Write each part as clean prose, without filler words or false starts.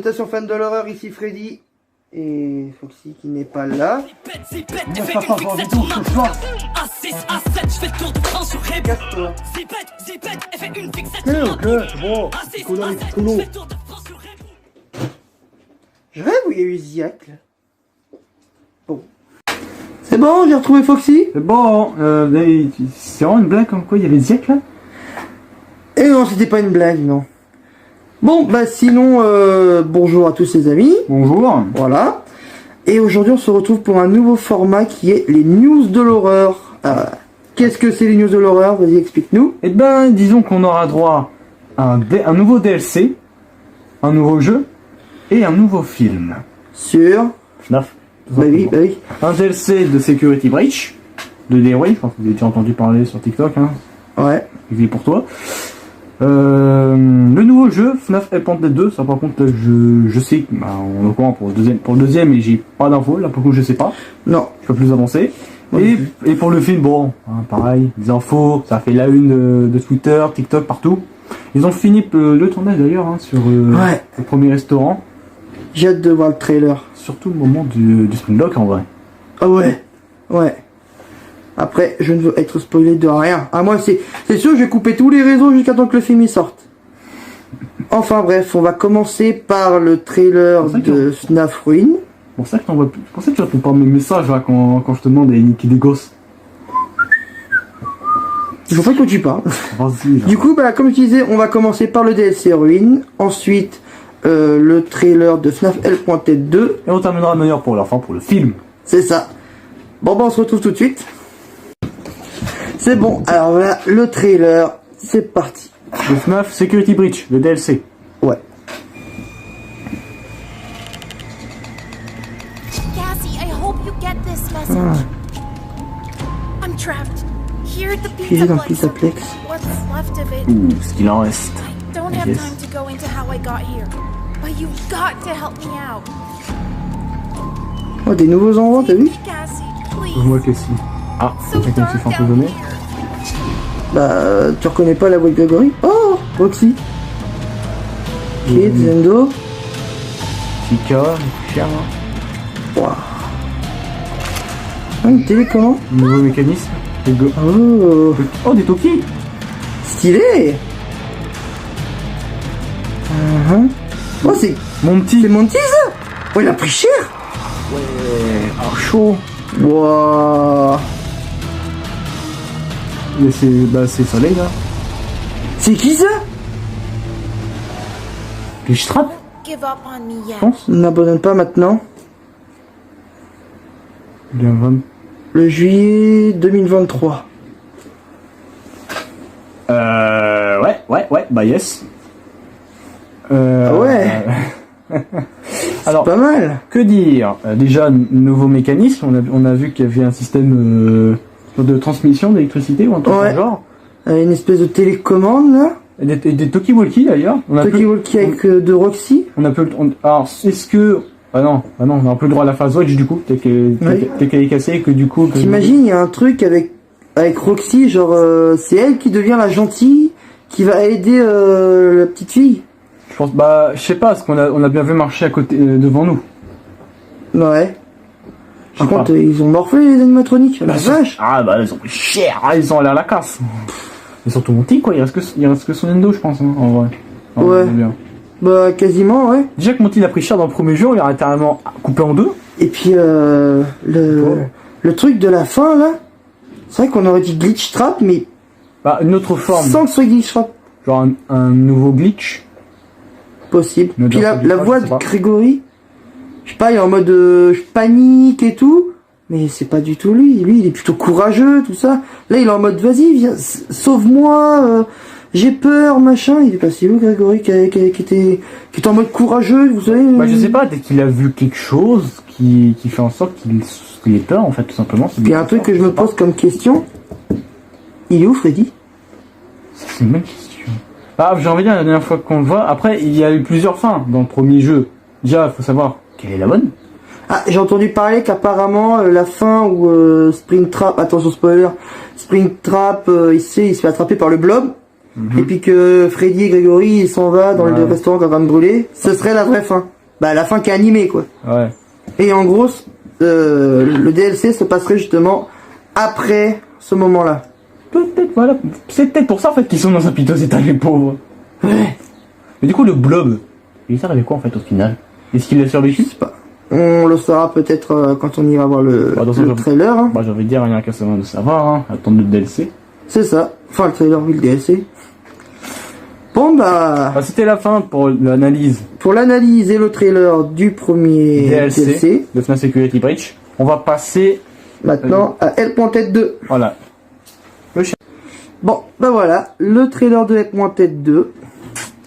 Salutations fans de l'horreur, ici Freddy et Foxy qui n'est pas là. Casse-toi. Je rêve où il y a eu Ziac là. Bon. C'est bon, j'ai retrouvé Foxy. C'est bon, c'est vraiment une blague comme quoi il y avait Ziac là? Et non, c'était pas une blague, non. Bon, bah sinon, bonjour à tous les amis. Bonjour. Voilà. Et aujourd'hui, on se retrouve pour un nouveau format qui est les news de l'horreur. Qu'est-ce que c'est les news de l'horreur? Vas-y, explique-nous. Eh ben, disons qu'on aura droit à un nouveau DLC, un nouveau jeu et un nouveau film. Sur FNAF. Bah oui. Un DLC de Security Breach, de Dewey, je pense que vous avez déjà entendu parler sur TikTok, hein. Ouais. Il est pour toi. Le nouveau jeu, FNAF Helpwanted 2, ça par contre, je sais, bah, on est au courant pour le deuxième, et j'ai pas d'infos, là pour le coup je sais pas. Non. Je peux plus avancer. Ouais. Et pour le film, bon, hein, pareil, des infos, ça a fait la une de Twitter, TikTok, partout. Ils ont fini le tournage d'ailleurs, hein, sur le premier restaurant. J'ai hâte de voir le trailer. Surtout le moment du Springlock en vrai. Ah ouais. Ouais. Après, je ne veux être spoilé de rien. Ah moi, c'est sûr, je vais couper tous les réseaux jusqu'à temps que le film y sorte. Enfin bref, on va commencer par le trailer de FNAF Ruin. C'est pour ça que t'envoies plus. C'est pour ça que tu réponds pas à mes messages là quand je te demande d'aller niquer des gosses. Je vois pas de quoi tu parles. Vas-y. Du coup, bah, comme je disais, on va commencer par le DLC Ruin. Ensuite, le trailer de FNAF Helpwanted 2. Et on terminera meilleur pour la fin, pour le film. C'est ça. Bon, bah, on se retrouve tout de suite. C'est bon, alors voilà, le trailer, c'est parti. Le FNAF Security Breach, le DLC. Ouais. Cassie, I hope you get this message. I'm trapped. Here at the Piégé dans le pizza Pizzaplex. What's left of it? Ce qu'il en reste. I don't have Yes. time to go into how I got here. But you've got to help me out. Oh, des nouveaux envois, t'as vu? Cassie, Moi please. que si. Ah, So c'est quelqu'un qui dark s'est fait down empoisonner. here. Bah, tu reconnais pas la voix de Grégory? Oh, Roxy. Kid, Zendo. Chica, chien. Waouh. Ah, une télécommande. Nouveau mécanisme. Oh, Oh, des Toki. stylé. Oh, c'est Monty. Monty, ça? Oh, il a pris cher. Ah, chaud. Waouh. Mais c'est Soleil là. C'est qui ça? Les Strap, Give up on me je yet. pense. N'abandonne pas maintenant. Bien 20. Le juillet 2023. Ouais, bah yes. Ah ouais. Alors, Pas mal. que dire? Déjà, nouveau mécanisme. On a vu qu'il y avait un système de transmission d'électricité ou un truc Ouais. du genre. Une espèce de télécommande là. Et des Talkie-Walkie d'ailleurs. Talkie-walkie avec de Roxy. On a peu. Alors, est-ce que. Ah non, on a un peu le droit à la phase watch du coup. T'es qu'elle est cassée et que du coup. T'imagines, il y a un truc avec Roxy, genre c'est elle qui devient la gentille, qui va aider la petite fille. Je pense, je sais pas, parce qu'on a bien vu marcher à côté, devant nous. Ouais. Par sais contre, pas. ils ont morflé les animatroniques. La vache. Ah ils ont pris cher, ils ont l'air à la casse. Et surtout Monty quoi, il reste que son endo je pense, hein, en vrai. Ouais. C'est bien. Bah quasiment, ouais. Déjà que Monty il a pris cher dans le premier jeu, on l'a littéralement coupé en deux. Et puis le truc de la fin là, c'est vrai qu'on aurait dit glitch trap, mais Une autre forme, sans que ce soit glitch trap. genre un nouveau glitch. Possible. Mais Puis bien, la je voix sais de pas. Grégory, je sais pas, il est en mode je panique et tout, mais c'est pas du tout lui. Lui, il est plutôt courageux, tout ça. Là, il est en mode vas-y, viens, sauve-moi, j'ai peur, machin. Il est passé où, Grégory, qui était en mode courageux, vous savez. Je sais pas, dès qu'il a vu quelque chose qui fait en sorte qu'il ait peur en fait, tout simplement. Puis il y a un truc que je me pose comme question. Il est où, Freddy? C'est une bonne question. J'ai envie de dire la dernière fois qu'on le voit. Après, il y a eu plusieurs fins dans le premier jeu. Déjà, il faut savoir quelle est la bonne. Ah, j'ai entendu parler qu'apparemment la fin où Springtrap, attention spoiler, Springtrap, il se fait attraper par le blob. et puis que Freddy et Grégory ils s'en va dans le restaurant qui va me brûler, ce serait la vraie fin. Bah la fin qui est animée quoi. Ouais. Et en gros, le DLC se passerait justement après ce moment-là. Peut-être, voilà. C'est peut-être pour ça en fait qu'ils sont dans un piteux état, les pauvres. Ouais. Mais du coup, le blob, il s'est arrivé quoi en fait au final? Est-ce qu'il a survécu? Je sais pas. On le saura peut-être quand on ira voir le trailer. Hein. Bah, j'ai envie de dire, il n'y a qu'à de savoir, hein. Attendre le DLC. C'est ça. Enfin, le trailer, oui, le DLC. Bon, bah, c'était la fin pour l'analyse. Pour l'analyse et le trailer du premier DLC de FNAF Security Breach, on va passer maintenant à Help-Wanted 2. Voilà. Bon, bah voilà, le trailer de Help-Wanted 2.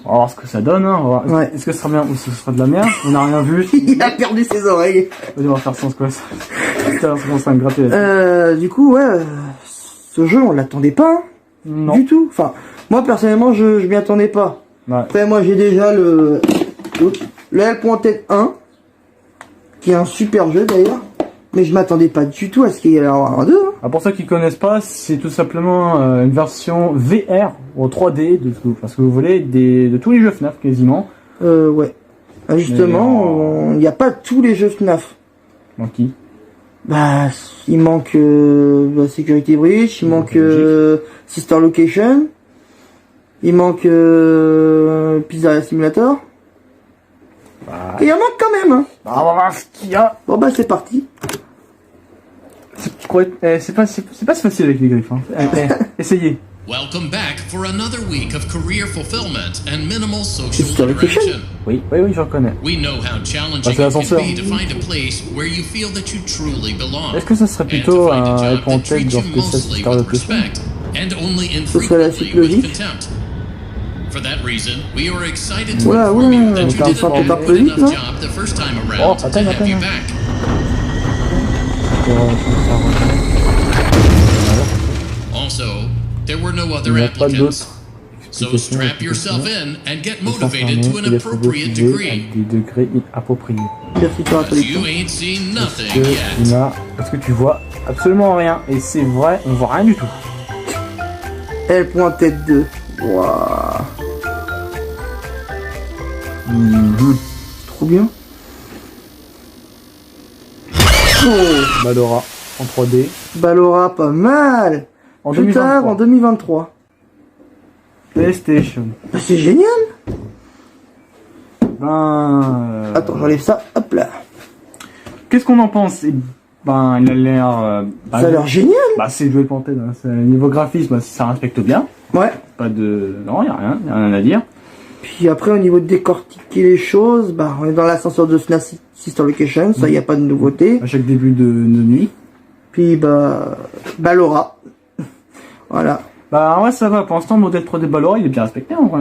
On va voir ce que ça donne, hein. Ouais. Est-ce que ce sera bien ou ce sera de la merde? On n'a rien vu. Il a perdu ses oreilles. Vas-y, on va faire sens quoi ça. Putain, ça commence à me gratter. Du coup, ouais, ce jeu, on l'attendait pas. Hein, non. Du tout. Enfin, moi, personnellement, je m'y attendais pas. Ouais. Après, moi, j'ai déjà le Help-Wanted 1, qui est un super jeu d'ailleurs. Mais je m'attendais pas du tout à ce qu'il y ait un 2. Hein. Ah, pour ceux qui connaissent pas, c'est tout simplement une version VR en 3D de parce que vous voulez de tous les jeux FNAF quasiment. Ouais. Justement, il n'y a pas tous les jeux FNAF. Donc qui? Bah, il manque Security Breach, il manque Sister Location, il manque Pizzeria Simulator. Bah, et il en manque quand même. Hein. on va voir ce qu'il y a. Bon bah c'est parti. C'est pas si facile avec les griffes. Hein. Essayez. Welcome back for another week of career fulfillment and minimal social interaction. Oui, je reconnais. We know how challenging it can be to find a place where you feel that you truly belong. Est-ce que ça serait plutôt un Help-Wanted genre PC Sister Location? Ce serait la suite logique. For that reason, we are excited to Oula, inform you that you t'as did a un good peu vite, enough là. job the first time around to have you back. Also, there were no other applicants. So strap yourself in and get motivated to an appropriate degree. Des degrés appropriés. Merci pour la Because you traduction. ain't seen nothing yet. Parce que tu vois absolument rien. Et c'est vrai, on voit rien du tout. Help-Wanted 2. Waouh. Trop bien. Oh. Ballora en 3D. Ballora, pas mal. En Plus tard, en 2023. PlayStation. Bah, c'est génial. Attends, j'enlève ça. Hop là. Qu'est-ce qu'on en pense? Ben, il a l'air. Ça a l'air génial. Bah, c'est joué Panthère. Hein. Niveau graphisme, ça respecte bien. Ouais. Pas de. Non, y a rien à dire. Puis après, au niveau de décortiquer les choses, bah, on est dans l'ascenseur de FNAF Sister Location, ça, y a pas de nouveauté. À chaque début de nuit. Puis, bah, Ballora. Voilà. Bah, ouais, ça va. Pour l'instant, le modèle 3D Ballora, il est bien respecté, en vrai.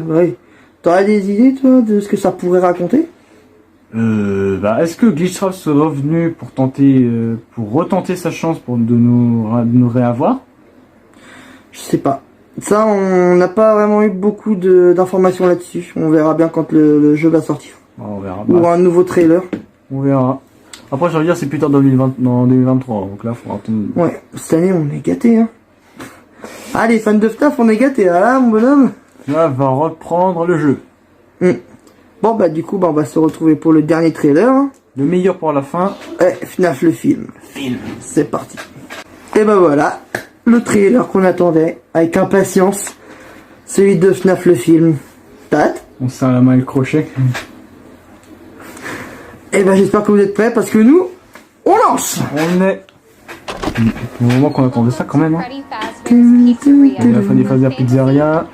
Ouais. T'aurais des idées, toi, de ce que ça pourrait raconter? Bah, est-ce que Glitchtrap serait revenu pour tenter, pour retenter sa chance de nous réavoir? Je sais pas. Ça, on n'a pas vraiment eu beaucoup d'informations là-dessus. On verra bien quand le jeu va sortir. On verra. Ou un nouveau trailer. On verra. Après, je veux dire, c'est plus tard dans 2023. Donc là, faut attendre. Ouais, cette année, on est gâtés, hein. Ah, les fans de FNAF, on est gâtés, hein, mon bonhomme. Là, va reprendre le jeu. Bon, bah, du coup, bah, on va se retrouver pour le dernier trailer. Hein. Le meilleur pour la fin. FNAF le film. C'est parti. Et bah voilà, le trailer qu'on attendait avec impatience, celui de FNAF le film. T'as hâte? On serre la main et le crochet. Et bah j'espère que vous êtes prêts parce que nous, on lance. On est au moment qu'on attendait ça quand même. Hein. Il a fallu faire des pizzerias.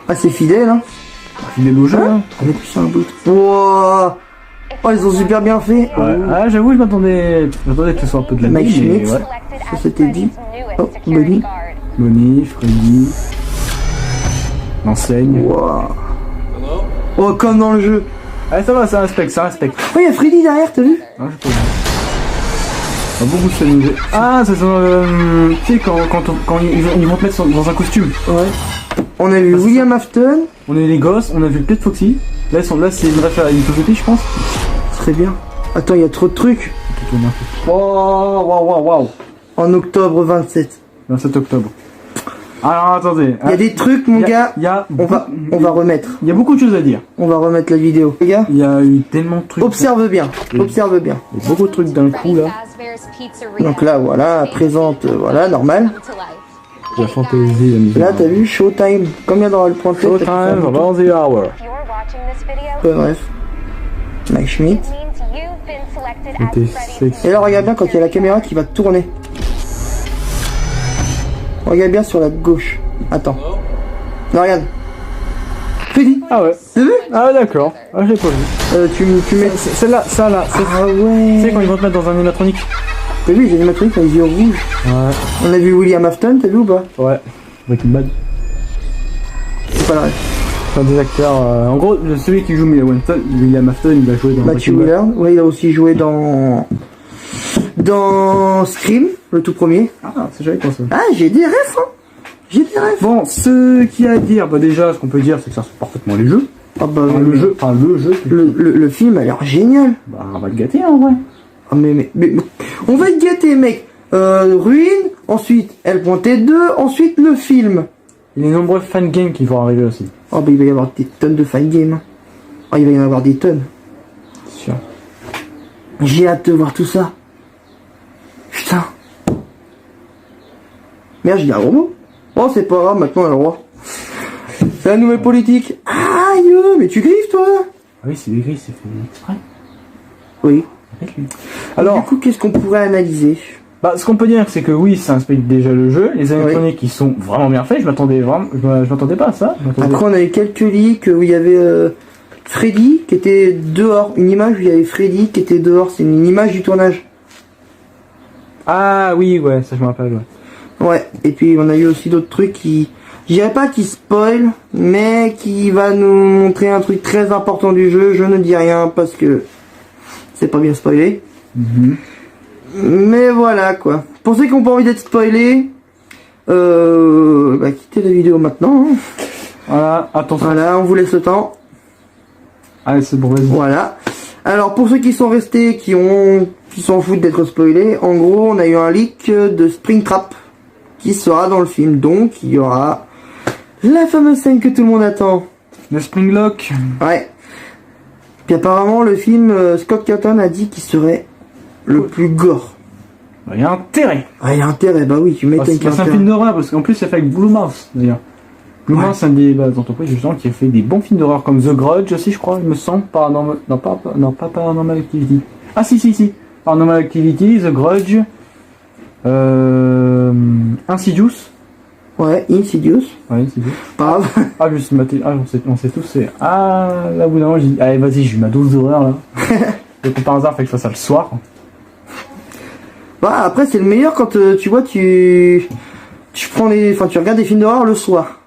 Ah, c'est fidèle, hein. Il est jeu. Hein. On est plus sur un bout. Wow. Oh, ils ont super bien fait. Ouais. Ah, j'avoue, je m'attendais que ce soit un peu de la Mike mais Schmidt. ouais. Ça s'était dit. Oh, Bonnie. Bonnie, Freddy. L'enseigne. Wow. Oh, comme dans le jeu. Ah, ça va, ça respecte. Oh, il y a Freddy derrière, t'as vu? Ah, je peux. On va beaucoup s'amuser. Ah, ça sent. Tu sais, quand ils vont te mettre dans un costume. Ouais. On a vu William Afton. On a eu les gosses, on a vu le Pet Foxy. Là, c'est une ref à une société, je pense. Très bien. Attends, il y a trop de trucs. Waouh. En octobre 27. 27 octobre. Alors attendez. Il y a des trucs, mon gars. On va remettre. Il y a beaucoup de choses à dire. On va remettre la vidéo. Les gars, Il y a eu tellement de trucs. observe bien. Observe bien. Il y a beaucoup de trucs d'un coup là. Donc là, voilà, présente, voilà, normal. La fantaisie, la musique. Là, t'as vu, Showtime. Combien dans le pointé? Showtime, about the hour. Bref. Mike Schmidt. C'était sexy. Et là, regarde bien quand il y a la caméra qui va tourner. Regarde bien sur la gauche. Attends. Non, regarde. Freddy. Ah ouais. T'as vu? Ah d'accord. Ah j'ai pas vu. Tu mets... Celle-là, ça là. Ah Tu ouais. sais quand ils vont te mettre dans un animatronique. T'as vu les animatroniques avec les yeux rouges? Ouais. On a vu William Afton, t'as vu ou pas? Ouais. Breaking Bad. C'est pas la ref. C'est un des acteurs. En gros, celui qui joue William Afton, il a joué dans Matthew Breaking Bad. Willard. Ouais, il a aussi joué dans Scream, le tout premier. Ah, c'est j'avais pensé. Ah, j'ai des refs, hein. J'ai des refs. Bon, ce qu'il y a à dire, bah déjà, ce qu'on peut dire, c'est que ça ressemble parfaitement les jeux. Ah bah, Enfin, le jeu. le film a l'air génial. Bah, on va le gâter en vrai. Ah mais on va être gâtés, mec. Ruine, ensuite L.T2, ensuite le film. Il y a de nombreux fan games qui vont arriver aussi. Oh bah il va y avoir des tonnes de fan games. Oh, il va y en avoir des tonnes. C'est sûr. J'ai hâte de voir tout ça. Putain. Merde, j'ai dit un gros mot. Oh, c'est pas grave, maintenant on a le droit. C'est la nouvelle politique. Aïe, mais tu griffes, toi. Ah oui, c'est écrit, c'est fait exprès. Oui. Alors, du coup, qu'est-ce qu'on pourrait analyser? bah, ce qu'on peut dire, c'est que oui, ça inspecte déjà le jeu. Les animatroniques, qui sont vraiment bien faits. Je m'attendais pas à ça. Après, on a eu quelques leaks où il y avait Freddy qui était dehors. Une image où il y avait Freddy qui était dehors. C'est une image du tournage. Ah oui, ouais, ça je me rappelle, ouais. Ouais. Et puis, on a eu aussi d'autres trucs qui... Je dirais pas qui spoil, mais qui va nous montrer un truc très important du jeu. Je ne dis rien parce que c'est pas bien spoilé. Mais voilà quoi. Pour ceux qui n'ont pas envie d'être spoilés, bah, quittez la vidéo maintenant. Hein. Voilà, attention. Voilà, on vous laisse le temps. Allez, c'est bon, vas-y. Voilà. Alors pour ceux qui sont restés, qui s'en foutent d'être spoilés, en gros on a eu un leak de Springtrap qui sera dans le film. Donc il y aura la fameuse scène que tout le monde attend. Le Springlock. Ouais. Puis apparemment le film, Scott Cawthon a dit qu'il serait le plus gore. Bah, il y a intérêt. Ah, il y a intérêt, bah oui, tu m'étonnes qu'il y a c'est un intérêt. film d'horreur parce qu'en plus c'est fait avec Blue Mouse d'ailleurs. Blue Mouse, c'est un des entreprises justement qui a fait des bons films d'horreur comme The Grudge aussi, je crois, il me semble. Pas Paranormal Activity. Ah si. Paranormal Activity, The Grudge, Insidious. Ouais, Insidious. Ouais, Insidious. Pas grave. Ah, je suis maté. Ah, on sait tous, c'est. Ah, là, au bout d'un moment, j'ai dit, allez, vas-y, j'ai eu ma dose d'horreur là. Et puis par hasard, fait que je fasse ça le soir. Bah après c'est le meilleur quand tu vois tu prends tu regardes des films d'horreur le soir.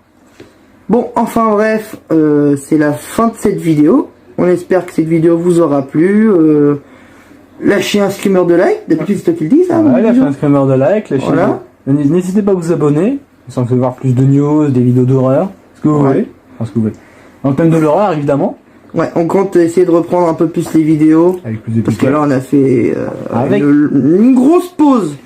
Bon, enfin bref, c'est la fin de cette vidéo. On espère que cette vidéo vous aura plu. Lâchez un screamer de like. D'habitude c'est toi qui le dis ça. Ouais, lâchez un screamer de like. Voilà. N'hésitez pas à vous abonner. Si vous voulez voir plus de news, des vidéos d'horreur, ce que vous voulez. Enfin, ce que vous voulez. Dans le thème de l'horreur, évidemment. Ouais, on compte essayer de reprendre un peu plus les vidéos. Avec plus de parce que là on a fait avec une grosse pause.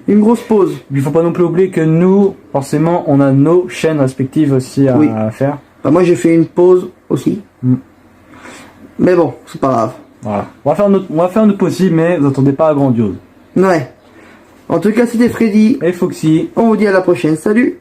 Une grosse pause. Il faut pas non plus oublier que nous, forcément, on a nos chaînes respectives aussi à faire. Bah moi j'ai fait une pause aussi. Mais bon, c'est pas grave. Voilà. On va faire notre possible, mais vous attendez pas à grandiose. Ouais. En tout cas, c'était Freddy. Et Foxy. On vous dit à la prochaine. Salut!